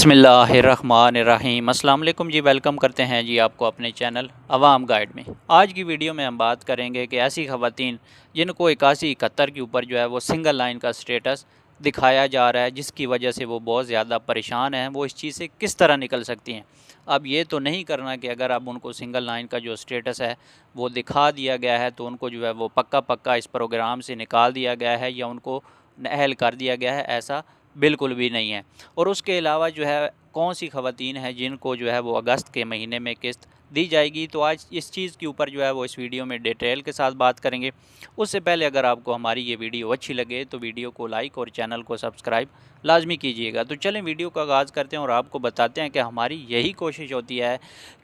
बिस्मिल्लाहिर्रहमानिर्रहीम। अस्सलाम वालेकुम जी, वेलकम करते हैं जी आपको अपने चैनल अवाम गाइड में। आज की वीडियो में हम बात करेंगे कि ऐसी ख़वातीन जिनको 8171 के ऊपर जो है वो सिंगल लाइन का स्टेटस दिखाया जा रहा है, जिसकी वजह से वो बहुत ज़्यादा परेशान हैं, वो इस चीज़ से किस तरह निकल सकती हैं। अब ये तो नहीं करना कि अगर अब उनको सिंगल लाइन का जो स्टेटस है वो दिखा दिया गया है तो उनको जो है वो पक्का पक्का इस प्रोग्राम से निकाल दिया गया है या उनको नाअहल कर दिया गया है, ऐसा बिल्कुल भी नहीं है। और उसके अलावा जो है कौन सी ख़वातीन हैं जिनको जो है वो अगस्त के महीने में किस्त दी जाएगी, तो आज इस चीज़ के ऊपर जो है वो इस वीडियो में डिटेल के साथ बात करेंगे। उससे पहले अगर आपको हमारी ये वीडियो अच्छी लगे तो वीडियो को लाइक और चैनल को सब्सक्राइब लाजमी कीजिएगा। तो चलें वीडियो का आगाज़ करते हैं और आपको बताते हैं कि हमारी यही कोशिश होती है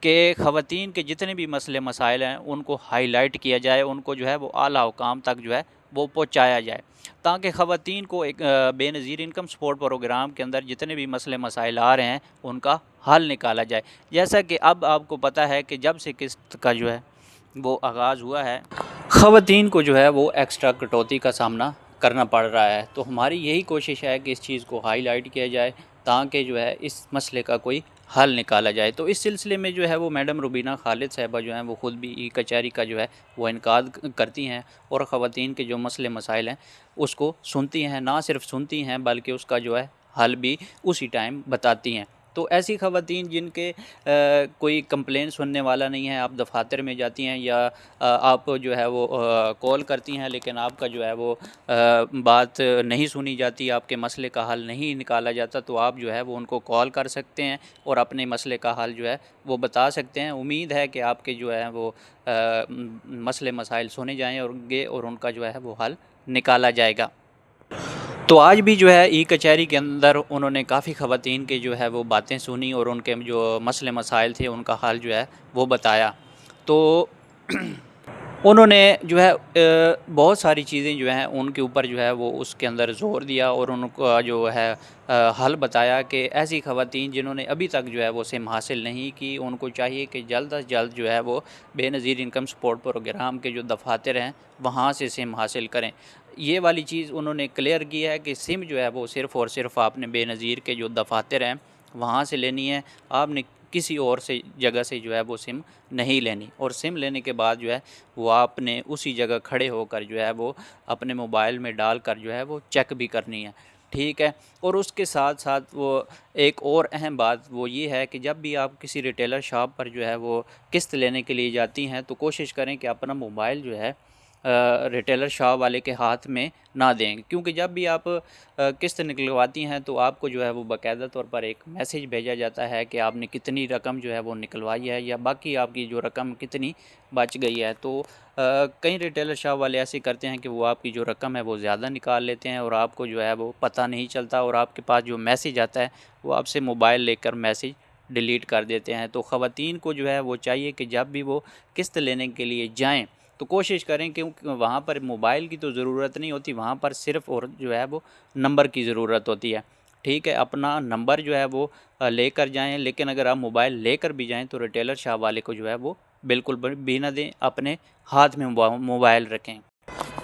कि ख़वातीन के जितने भी मसले मसाइल हैं उनको हाईलाइट किया जाए, उनको जो है वो आला हुकाम तक जो है वो पहुँचाया जाए, ताकि ख़वातीन को एक बेनज़ीर इनकम सपोर्ट प्रोग्राम के अंदर जितने भी मसले मसाइल आ रहे हैं उनका हल निकाला जाए। जैसा कि अब आपको पता है कि जब से किस्त का जो है वो आगाज़ हुआ है, ख़वातीन को जो है वो एक्स्ट्रा कटौती का सामना करना पड़ रहा है। तो हमारी यही कोशिश है कि इस चीज़ को हाईलाइट किया जाए ताकि जो है इस मसले का कोई हल निकाला जाए। तो इस सिलसिले में जो है वो मैडम रुबीना खालिद साहिबा जो हैं वो ख़ुद भी ई कचहरी का जो है वो इनकाद करती हैं और ख़वातीन के जो मसले मसाइल हैं उसको सुनती हैं, ना सिर्फ सुनती हैं बल्कि उसका जो है हल भी उसी टाइम बताती हैं। तो ऐसी ख़वातीन जिनके कोई कंप्लेन सुनने वाला नहीं है, आप दफातर में जाती हैं या आप जो है वो कॉल करती हैं लेकिन आपका जो है वो बात नहीं सुनी जाती, आपके मसले का हल नहीं निकाला जाता, तो आप जो है वो उनको कॉल कर सकते हैं और अपने मसले का हल जो है वो बता सकते हैं। उम्मीद है कि आपके जो है वो मसले मसाइल सुने जाएंगे और उनका जो है वो हल निकाला जाएगा। तो आज भी जो है ई कचहरी के अंदर उन्होंने काफ़ी ख़वातीन के जो है वो बातें सुनी और उनके जो मसले मसाइल थे उनका हल जो है वो बताया। तो उन्होंने जो है बहुत सारी चीज़ें जो हैं उनके ऊपर जो है वो उसके अंदर ज़ोर दिया और उनका जो है हल बताया कि ऐसी ख़वातीन जिन्होंने अभी तक जो है वो सिम हासिल नहीं की, उनको चाहिए कि जल्द अज़ जल्द जो है वो बेनज़ीर इनकम सपोर्ट प्रोग्राम के जो दफातर हैं वहाँ से सिम हासिल करें। ये वाली चीज़ उन्होंने क्लियर की है कि सिम जो है वो सिर्फ़ और सिर्फ आपने बेनज़ीर के जो दफातर हैं वहाँ से लेनी है, आपने किसी और से जगह से जो है वो सिम नहीं लेनी। और सिम लेने के बाद जो है वो आपने उसी जगह खड़े होकर जो है वो अपने मोबाइल में डालकर जो है वो चेक भी करनी है, ठीक है। और उसके साथ साथ वो एक और अहम बात वो ये है कि जब भी आप किसी रिटेलर शॉप पर जो है वो किस्त लेने के लिए जाती हैं तो कोशिश करें कि अपना मोबाइल जो है रिटेलर शॉप वाले के हाथ में ना दें, क्योंकि जब भी आप किस्त निकलवाती हैं तो आपको जो है वो बाकायदा तौर पर एक मैसेज भेजा जाता है कि आपने कितनी रकम जो है वो निकलवाई है या बाकी आपकी जो रकम कितनी बच गई है। तो कई रिटेलर शॉप वाले ऐसे करते हैं कि वो आपकी जो रकम है वो ज़्यादा निकाल लेते हैं और आपको जो है वो पता नहीं चलता और आपके पास जो मैसेज आता है वो आपसे मोबाइल लेकर मैसेज डिलीट कर देते हैं। तो ख़वातीन को जो है वो चाहिए कि जब भी वो किस्त लेने के लिए जाएँ तो कोशिश करें, क्योंकि वहाँ पर मोबाइल की तो ज़रूरत नहीं होती, वहाँ पर सिर्फ़ और जो है वो नंबर की ज़रूरत होती है, ठीक है। अपना नंबर जो है वो लेकर जाएं, लेकिन अगर आप मोबाइल लेकर भी जाएं तो रिटेलर शॉप वाले को जो है वो बिल्कुल भी ना दें, अपने हाथ में मोबाइल रखें।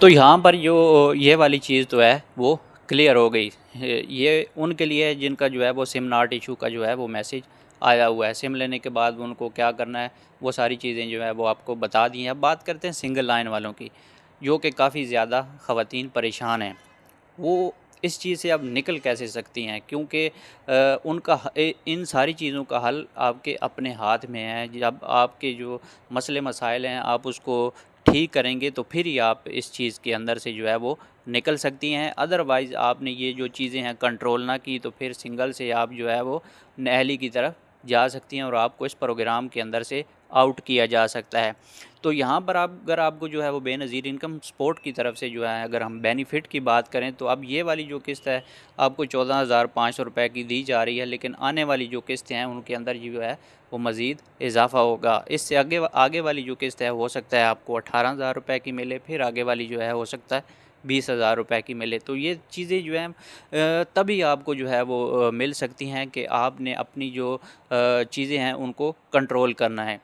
तो यहाँ पर जो ये वाली चीज़ तो है वो क्लियर हो गई। ये उनके लिए है जिनका जो है वो सिम नॉट इशू का जो है वो मैसेज आया हुआ है। सिम लेने के बाद उनको क्या करना है वो सारी चीज़ें जो है वो आपको बता दी हैं। अब बात करते हैं सिंगल लाइन वालों की, जो कि काफ़ी ज़्यादा ख़वातीन परेशान हैं। वो इस चीज़ से अब निकल कैसे सकती हैं, क्योंकि उनका इन सारी चीज़ों का हल आपके अपने हाथ में है। जब आपके जो मसले मसाइल हैं आप उसको ठीक करेंगे तो फिर ही आप इस चीज़ के अंदर से जो है वो निकल सकती हैं। अदरवाइज़ आपने ये जो चीज़ें हैं कंट्रोल ना की तो फिर सिंगल से आप जो है वो नाअहली की तरफ जा सकती हैं और आपको इस प्रोग्राम के अंदर से आउट किया जा सकता है। तो यहाँ पर आप अगर आपको जो है वो बेनज़ीर इनकम सपोर्ट की तरफ से जो है अगर हम बेनिफिट की बात करें तो अब ये वाली जो किस्त है आपको 14,500 रुपये की दी जा रही है, लेकिन आने वाली जो किस्तें हैं उनके अंदर जो है वो मज़ीद इजाफ़ा होगा। इससे आगे आगे वाली जो किस्त है हो सकता है आपको 18,000 रुपये की मिले, फिर आगे वाली जो है हो सकता है 20,000 रुपये की मिले। तो ये चीज़ें जो हैं तभी आपको जो है वो मिल सकती हैं कि आपने अपनी जो चीज़ें हैं उनको कंट्रोल करना है।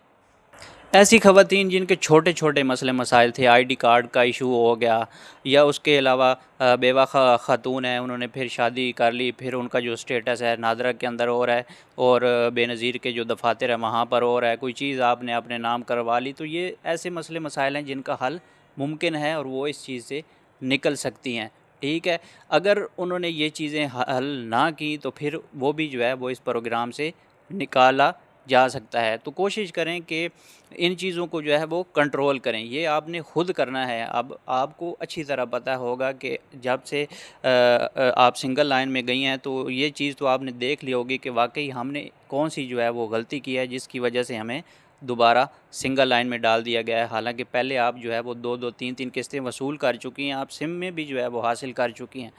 ऐसी ख़वातीन जिनके छोटे छोटे मसले मसाइल थे, आईडी कार्ड का इशू हो गया, या उसके अलावा बेवा ख़ातून है, उन्होंने फिर शादी कर ली, फिर उनका जो स्टेटस है नादरा के अंदर हो रहा है और बेनज़ीर के जो दफातर है वहाँ पर हो रहा है, कोई चीज़ आपने अपने नाम करवा ली, तो ये ऐसे मसले मसाइल हैं जिनका हल मुमकिन है और वो इस चीज़ से निकल सकती हैं। ठीक है, अगर उन्होंने ये चीज़ें हल ना की तो फिर वो भी जो है वो इस प्रोग्राम से निकाला जा सकता है। तो कोशिश करें कि इन चीज़ों को जो है वो कंट्रोल करें, ये आपने खुद करना है। अब आपको अच्छी तरह पता होगा कि जब से आप सिंगल लाइन में गई हैं तो ये चीज़ तो आपने देख ली होगी कि वाकई हमने कौन सी जो है वो गलती की है जिसकी वजह से हमें दोबारा सिंगल लाइन में डाल दिया गया है। हालांकि पहले आप जो है वो 2-2 3-3 किस्तें वसूल कर चुकी हैं, आप सिम में भी जो है वो हासिल कर चुकी हैं।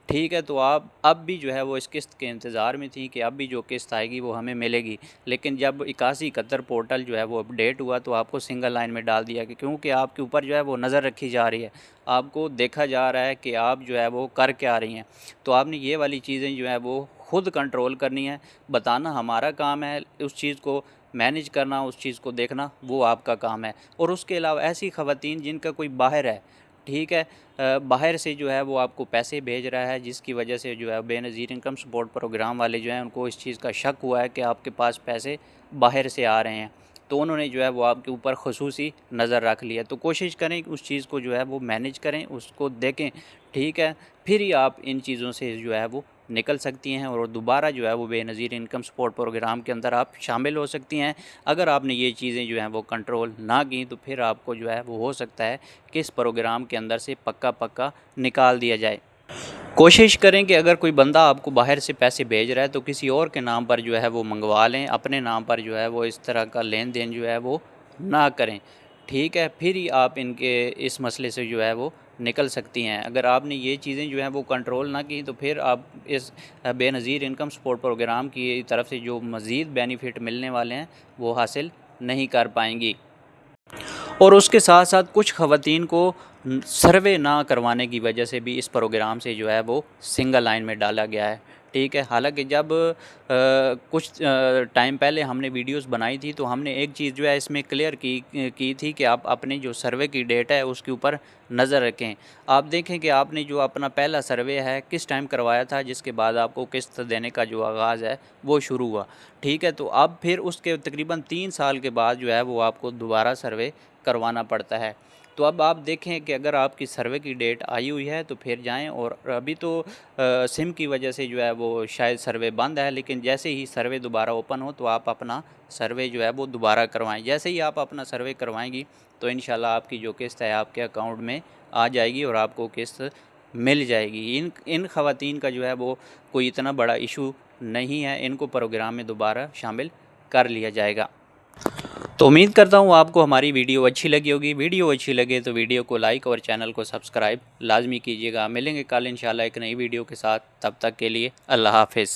ठीक है, तो आप अब भी जो है वो इस किस्त के इंतज़ार में थी कि अब भी जो किस्त आएगी वो हमें मिलेगी, लेकिन जब 8171 पोर्टल जो है वो अपडेट हुआ तो आपको सिंगल लाइन में डाल दिया कि क्योंकि आपके ऊपर जो है वो नज़र रखी जा रही है, आपको देखा जा रहा है कि आप जो है वो कर क्या रही हैं। तो आपने ये वाली चीज़ें जो है वो खुद कंट्रोल करनी है, बताना हमारा काम है, उस चीज़ को मैनेज करना, उस चीज़ को देखना वो आपका काम है। और उसके अलावा ऐसी ख़वातीन जिनका कोई बाहर है, ठीक है, बाहर से जो है वो आपको पैसे भेज रहा है, जिसकी वजह से जो है बेनज़ीर इनकम सपोर्ट प्रोग्राम वाले जो हैं उनको इस चीज़ का शक हुआ है कि आपके पास पैसे बाहर से आ रहे हैं, तो उन्होंने जो है वो आपके ऊपर ख़ुसूसी नज़र रख लिया। तो कोशिश करें कि उस चीज़ को जो है वो मैनेज करें, उसको देखें, ठीक है, फिर ही आप इन चीज़ों से जो है वो निकल सकती हैं और दोबारा जो है वो बेनज़ीर इनकम सपोर्ट प्रोग्राम के अंदर आप शामिल हो सकती हैं। अगर आपने ये चीज़ें जो हैं वो कंट्रोल ना की तो फिर आपको जो है वो हो सकता है कि इस प्रोग्राम के अंदर से पक्का निकाल दिया जाए। कोशिश करें कि अगर कोई बंदा आपको बाहर से पैसे भेज रहा है तो किसी और के नाम पर जो है वो मंगवा लें, अपने नाम पर जो है वो इस तरह का लेन देन जो है वो ना करें। ठीक है, फिर ही आप इनके इस मसले से जो है वो निकल सकती हैं। अगर आपने ये चीज़ें जो हैं वो कंट्रोल ना की तो फिर आप इस बेनज़ीर इनकम सपोर्ट प्रोग्राम की तरफ से जो मज़ीद बेनिफिट मिलने वाले हैं वो हासिल नहीं कर पाएंगी। और उसके साथ साथ कुछ ख़वातीन को सर्वे ना करवाने की वजह से भी इस प्रोग्राम से जो है वो सिंगल लाइन में डाला गया है। ठीक है, हालांकि जब कुछ टाइम पहले हमने वीडियोस बनाई थी तो हमने एक चीज़ जो है इसमें क्लियर की थी कि आप अपने जो सर्वे की डेट है उसके ऊपर नज़र रखें। आप देखें कि आपने जो अपना पहला सर्वे है किस टाइम करवाया था, जिसके बाद आपको किस्त देने का जो आगाज़ है वो शुरू हुआ। ठीक है, तो अब फिर उसके तकरीबन 3 साल के बाद जो है वो आपको दोबारा सर्वे करवाना पड़ता है। तो अब आप देखें कि अगर आपकी सर्वे की डेट आई हुई है तो फिर जाएं, और अभी तो सिम की वजह से जो है वो शायद सर्वे बंद है, लेकिन जैसे ही सर्वे दोबारा ओपन हो तो आप अपना सर्वे जो है वो दोबारा करवाएं। जैसे ही आप अपना सर्वे करवाएंगी तो इंशाल्लाह आपकी जो किस्त है आपके अकाउंट में आ जाएगी और आपको किस्त मिल जाएगी। इन ख़वातीन का जो है वो कोई इतना बड़ा इशू नहीं है, इनको प्रोग्राम में दोबारा शामिल कर लिया जाएगा। तो उम्मीद करता हूँ आपको हमारी वीडियो अच्छी लगी होगी। वीडियो अच्छी लगे तो वीडियो को लाइक और चैनल को सब्सक्राइब लाजमी कीजिएगा। मिलेंगे कल इंशाल्लाह एक नई वीडियो के साथ, तब तक के लिए अल्लाह हाफ़िज़।